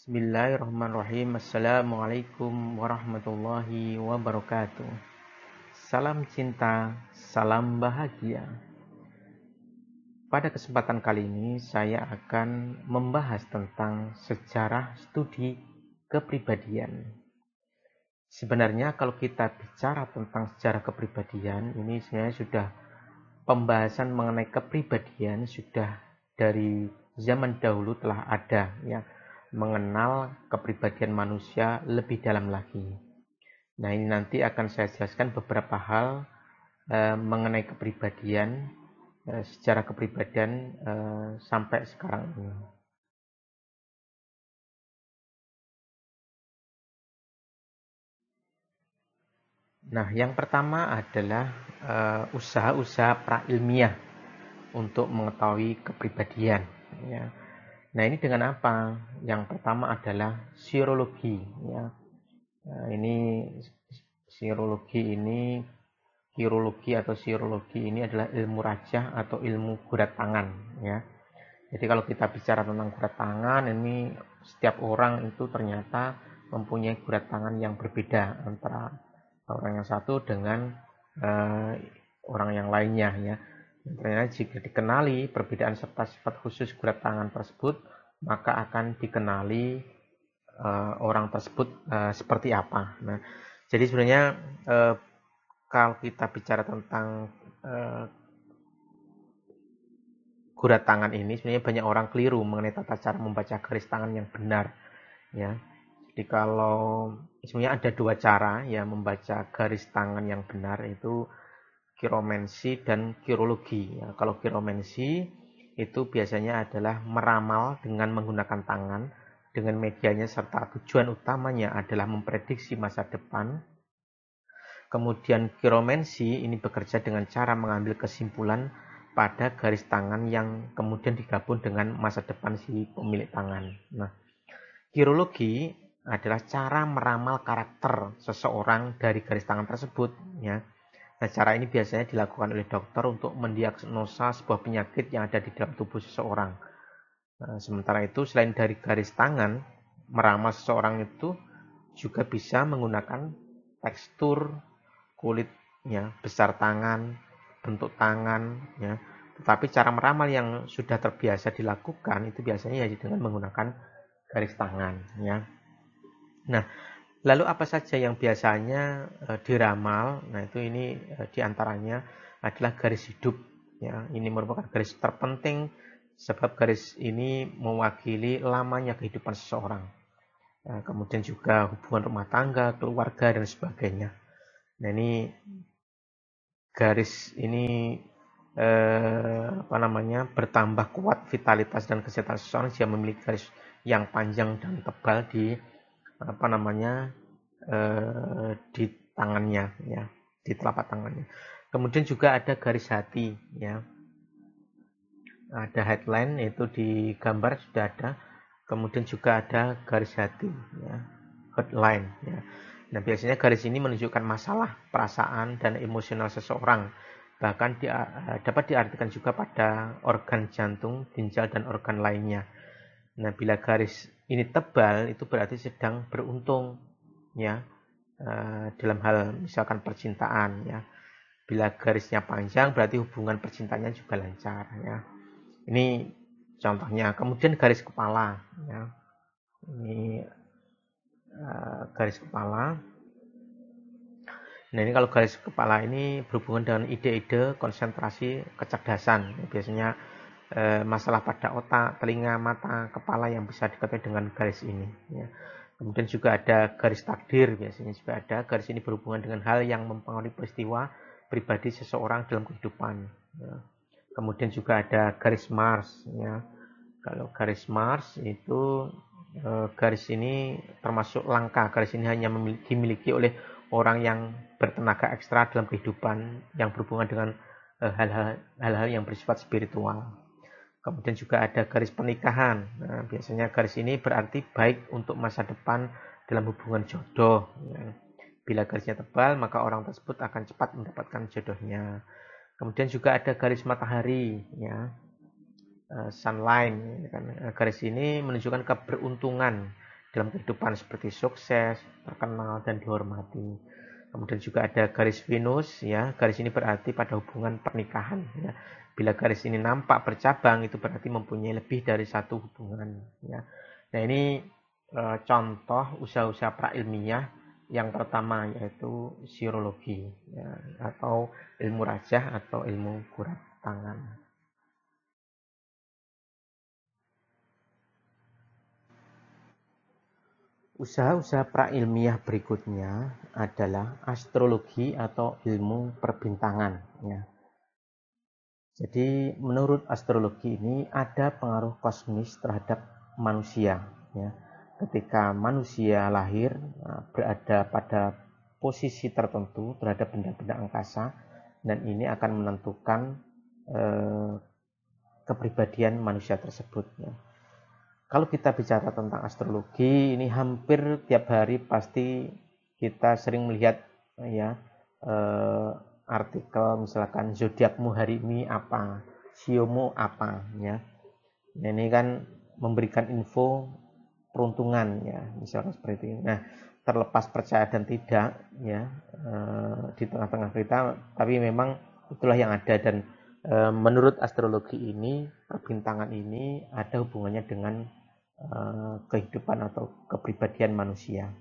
Bismillahirrahmanirrahim. Assalamualaikum warahmatullahi wabarakatuh. Salam cinta, salam bahagia. Pada kesempatan kali ini saya akan membahas tentang sejarah studi kepribadian. Sebenarnya kalau kita bicara tentang sejarah kepribadian, ini sebenarnya sudah pembahasan mengenai kepribadian sudah dari zaman dahulu telah ada, ya, mengenal kepribadian manusia lebih dalam lagi. Nah, ini nanti akan saya jelaskan beberapa hal mengenai kepribadian, sejarah kepribadian sampai sekarang ini. Nah, yang pertama adalah usaha-usaha prailmiah untuk mengetahui kepribadian, ya. Nah, ini dengan apa? Yang pertama adalah sirologi, ya. Nah, ini kirologi atau sirologi ini adalah ilmu rajah atau ilmu gurat tangan, ya. Jadi kalau kita bicara tentang gurat tangan, ini setiap orang itu ternyata mempunyai gurat tangan yang berbeda antara orang yang satu dengan uh, orang yang lainnya, ya. Ternyata jika dikenali perbedaan serta sifat khusus gurat tangan tersebut, maka akan dikenali orang tersebut seperti apa. Nah, jadi sebenarnya kalau kita bicara tentang gurat tangan ini, sebenarnya banyak orang keliru mengenai tata cara membaca garis tangan yang benar, ya. Jadi kalau sebenarnya ada dua cara ya membaca garis tangan yang benar, itu kiromansi dan kirologi, ya. Kalau kiromansi itu biasanya adalah meramal dengan menggunakan tangan dengan medianya serta tujuan utamanya adalah memprediksi masa depan. Kemudian kiromansi ini bekerja dengan cara mengambil kesimpulan pada garis tangan yang kemudian digabung dengan masa depan si pemilik tangan. Nah, kirologi adalah cara meramal karakter seseorang dari garis tangan tersebut, ya. Nah, cara ini biasanya dilakukan oleh dokter untuk mendiagnosa sebuah penyakit yang ada di dalam tubuh seseorang. Nah, sementara itu, selain dari garis tangan, meramal seseorang itu juga bisa menggunakan tekstur kulitnya, besar tangan, bentuk tangan, ya. Tetapi cara meramal yang sudah terbiasa dilakukan itu biasanya ya dengan menggunakan garis tangan, ya. Nah, lalu apa saja yang biasanya diramal? Nah, itu ini diantaranya adalah garis hidup, ya. Ini merupakan garis terpenting sebab garis ini mewakili lamanya kehidupan seseorang. Kemudian juga hubungan rumah tangga, keluarga, dan sebagainya. Nah, ini garis ini bertambah kuat vitalitas dan kesehatan seseorang jika memiliki garis yang panjang dan tebal di di tangannya, ya, di telapak tangannya. Kemudian juga ada garis hati, ya. Ada headline, itu di gambar sudah ada. Kemudian juga ada garis hati, ya, headline, ya. Nah, biasanya garis ini menunjukkan masalah, perasaan, dan emosional seseorang. Bahkan dapat diartikan juga pada organ jantung, ginjal, dan organ lainnya. Nah, bila garis ini tebal, itu berarti sedang beruntung, ya, dalam hal misalkan percintaan, ya. Bila garisnya panjang, berarti hubungan percintaannya juga lancar, ya. Ini contohnya. Kemudian garis kepala, ya. Ini garis kepala. Nah, ini kalau garis kepala ini berhubungan dengan ide-ide, konsentrasi, kecerdasan. Biasanya masalah pada otak, telinga, mata, kepala yang bisa diketahui dengan garis ini, ya. Kemudian juga ada garis takdir, biasanya juga ada. Garis ini berhubungan dengan hal yang mempengaruhi peristiwa pribadi seseorang dalam kehidupan, ya. Kemudian juga ada garis Mars, ya. Kalau garis Mars itu garis ini termasuk langka. Garis ini hanya dimiliki oleh orang yang bertenaga ekstra dalam kehidupan yang berhubungan dengan hal-hal yang bersifat spiritual. Kemudian juga ada garis pernikahan. Nah, biasanya garis ini berarti baik untuk masa depan dalam hubungan jodoh, ya. Bila garisnya tebal, maka orang tersebut akan cepat mendapatkan jodohnya. Kemudian juga ada garis matahari, ya, sunline, ya kan. Garis ini menunjukkan keberuntungan dalam kehidupan seperti sukses, terkenal dan dihormati. Kemudian juga ada garis Venus, ya. Garis ini berarti pada hubungan pernikahan, ya. Bila garis ini nampak bercabang, itu berarti mempunyai lebih dari satu hubungan, ya. Nah, ini contoh usaha-usaha prailmiah yang pertama, yaitu sirologi, ya, atau ilmu rajah atau ilmu kurat tangan. Usaha-usaha prailmiah berikutnya adalah astrologi atau ilmu perbintangan, ya. Jadi menurut astrologi ini ada pengaruh kosmis terhadap manusia, ya. Ketika manusia lahir berada pada posisi tertentu terhadap benda-benda angkasa, dan ini akan menentukan kepribadian manusia tersebut, ya. Kalau kita bicara tentang astrologi, ini hampir tiap hari pasti kita sering melihat, ya, artikel misalkan zodiakmu hari ini apa, siomu apa, ya. Nah, ini kan memberikan info peruntungan, ya, misalkan seperti ini. Nah, terlepas percaya dan tidak, ya, di tengah-tengah kita, tapi memang itulah yang ada. Dan menurut astrologi ini, perbintangan ini ada hubungannya dengan kehidupan atau kepribadian manusia.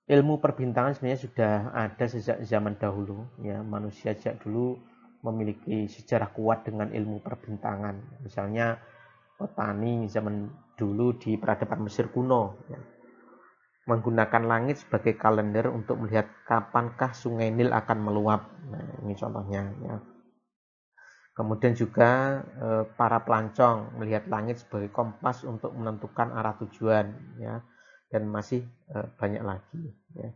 Ilmu perbintangan sebenarnya sudah ada sejak zaman dahulu, ya. Manusia sejak dulu memiliki sejarah kuat dengan ilmu perbintangan. Misalnya petani zaman dulu di peradaban Mesir kuno, ya, menggunakan langit sebagai kalender untuk melihat kapankah sungai Nil akan meluap. Nah, ini contohnya, ya. Kemudian juga para pelancong melihat langit sebagai kompas untuk menentukan arah tujuan, ya, dan masih banyak lagi, ya.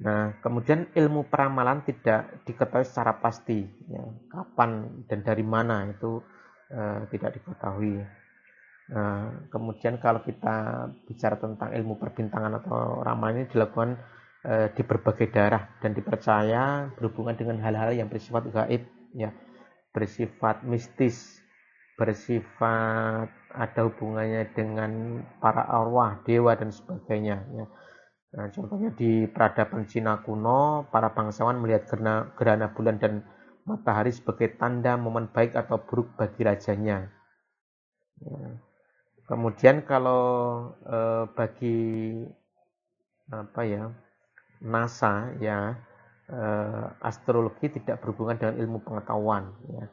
Nah, kemudian ilmu peramalan tidak diketahui secara pasti, ya, kapan dan dari mana itu tidak diketahui. Nah, kemudian kalau kita bicara tentang ilmu perbintangan atau ramalan, ini dilakukan di berbagai daerah dan dipercaya berhubungan dengan hal-hal yang bersifat gaib, ya, bersifat mistis, bersifat ada hubungannya dengan para arwah, dewa dan sebagainya, ya. Nah, contohnya di peradaban Cina kuno, para bangsawan melihat gerhana bulan dan matahari sebagai tanda momen baik atau buruk bagi rajanya, ya. Kemudian kalau bagi apa, ya, NASA, ya, astrologi tidak berhubungan dengan ilmu pengetahuan, ya.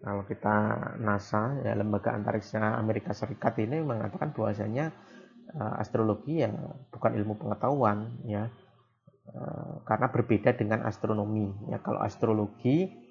Kalau kita NASA, ya, lembaga antariksa Amerika Serikat, ini mengatakan bahwasanya astrologi ya bukan ilmu pengetahuan, ya, karena berbeda dengan astronomi, ya. Kalau astrologi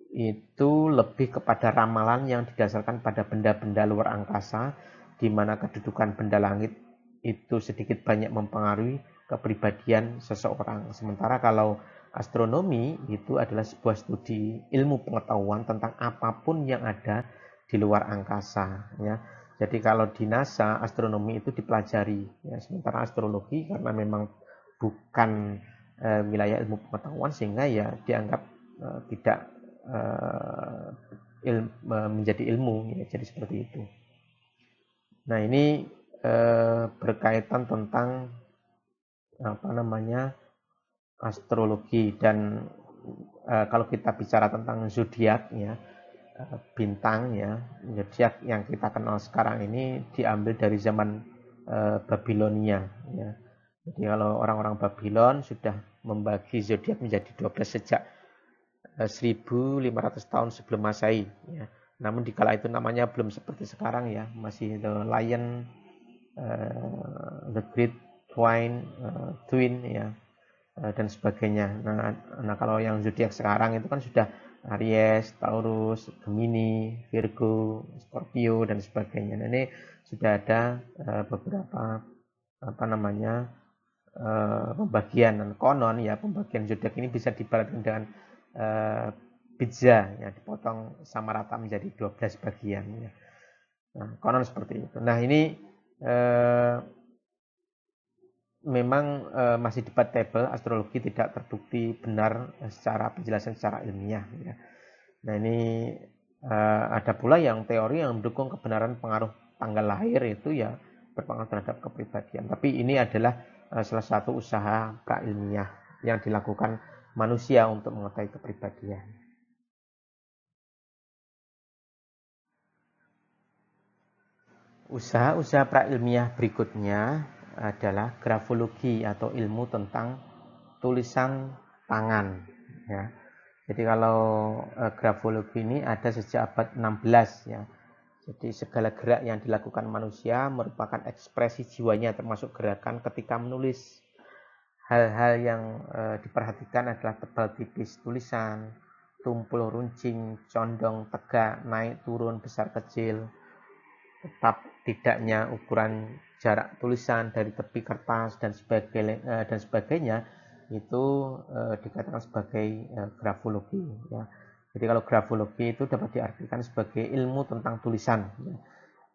itu lebih kepada ramalan yang didasarkan pada benda-benda luar angkasa, di mana kedudukan benda langit itu sedikit banyak mempengaruhi kepribadian seseorang. Sementara kalau astronomi itu adalah sebuah studi ilmu pengetahuan tentang apapun yang ada di luar angkasa, ya. Jadi kalau di NASA, astronomi itu dipelajari, ya. Sementara astrologi karena memang bukan wilayah ilmu pengetahuan, sehingga ya dianggap tidak menjadi ilmu, ya. Jadi seperti itu. Nah, ini berkaitan tentang apa namanya astrologi. Dan kalau kita bicara tentang zodiak, ya, bintang, ya, zodiak yang kita kenal sekarang ini diambil dari zaman Babilonia, ya. Jadi kalau orang-orang Babylon sudah membagi zodiak menjadi 12 sejak 1500 tahun sebelum Masehi, ya. Namun di kala itu namanya belum seperti sekarang, ya, masih the lion, the great twin, ya, dan sebagainya. Nah, kalau yang zodiak sekarang itu kan sudah Aries, Taurus, Gemini, Virgo, Scorpio dan sebagainya. Nah, ini sudah ada beberapa apa namanya pembagian. Dan konon, ya, pembagian zodiak ini bisa dibaratkan dengan pizza, ya, dipotong sama rata menjadi 12 bagian, ya. Nah, konon seperti itu. Nah, ini memang masih debatable, astrologi tidak terbukti benar secara penjelasan secara ilmiah, ya. Nah, ini ada pula yang teori yang mendukung kebenaran pengaruh tanggal lahir itu, ya, berpengaruh terhadap kepribadian. Tapi ini adalah salah satu usaha prailmiah yang dilakukan manusia untuk mengetahui kepribadian. Usaha-usaha prailmiah berikutnya adalah grafologi atau ilmu tentang tulisan tangan. Ya. Jadi kalau grafologi ini ada sejak abad 16 ya. Jadi segala gerak yang dilakukan manusia merupakan ekspresi jiwanya, termasuk gerakan ketika menulis. Hal-hal yang diperhatikan adalah tebal tipis tulisan, tumpul runcing, condong tegak, naik turun, besar kecil, tetap tidaknya ukuran jarak tulisan dari tepi kertas dan sebagainya itu dikatakan sebagai grafologi. Ya. Jadi kalau grafologi itu dapat diartikan sebagai ilmu tentang tulisan. Ya.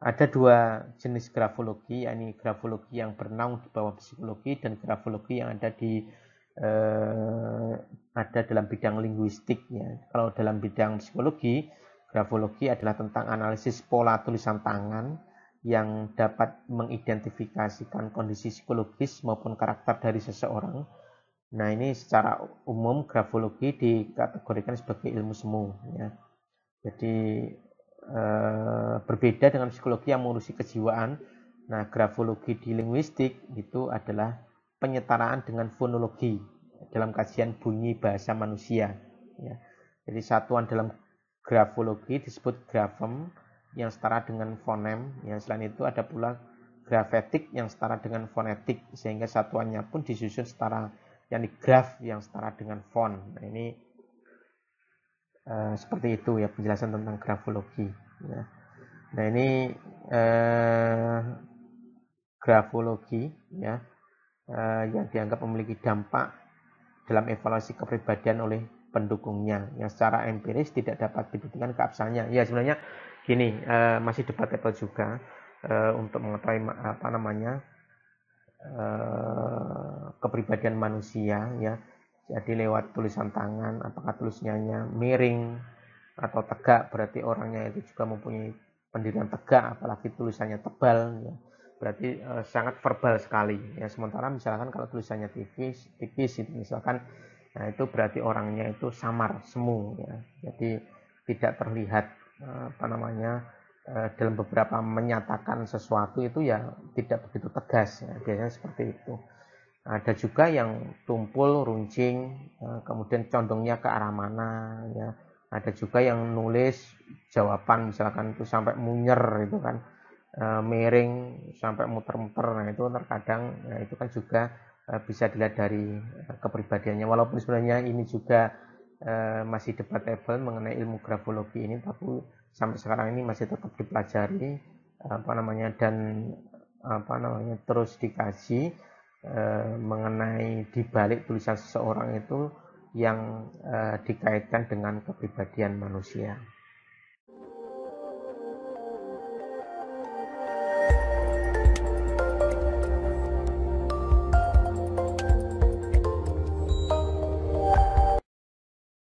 Ada dua jenis grafologi, yakni grafologi yang bernaung di bawah psikologi dan grafologi yang ada dalam bidang linguistik. Ya. Kalau dalam bidang psikologi, grafologi adalah tentang analisis pola tulisan tangan yang dapat mengidentifikasikan kondisi psikologis maupun karakter dari seseorang. Nah, ini secara umum grafologi dikategorikan sebagai ilmu semu. Ya. Jadi berbeda dengan psikologi yang mengurusi kejiwaan. Nah, grafologi di linguistik itu adalah penyetaraan dengan fonologi dalam kajian bunyi bahasa manusia. Ya. Jadi satuan dalam grafologi disebut grafem yang setara dengan fonem. Yang selain itu ada pula grafetik yang setara dengan fonetik, sehingga satuannya pun disusun setara, yakni graf yang setara dengan font. Nah, ini seperti itu ya penjelasan tentang grafologi. Ya. Nah, ini grafologi ya yang dianggap memiliki dampak dalam evaluasi kepribadian oleh pendukungnya yang secara empiris tidak dapat dibuktikan keabsahannya. Ya, sebenarnya gini, masih debatable juga untuk mengetahui kepribadian manusia ya. Jadi lewat tulisan tangan, apakah tulisannya miring atau tegak, berarti orangnya itu juga mempunyai pendirian tegak, apalagi tulisannya tebal ya. Berarti sangat verbal sekali ya. Sementara misalkan kalau tulisannya tipis itu misalkan, nah itu berarti orangnya itu samar, semu ya. Jadi tidak terlihat dalam beberapa menyatakan sesuatu itu ya tidak begitu tegas ya. Biasanya seperti itu. Ada juga yang tumpul, runcing, kemudian condongnya ke arah mana ya. Ada juga yang nulis jawaban misalkan itu sampai munyer itu kan, miring sampai muter-muter. Nah, itu terkadang ya, itu kan juga bisa dilihat dari kepribadiannya. Walaupun sebenarnya ini juga masih debatable mengenai ilmu grafologi ini, tapi sampai sekarang ini masih tetap dipelajari dan terus dikaji mengenai dibalik tulisan seseorang itu yang dikaitkan dengan kepribadian manusia.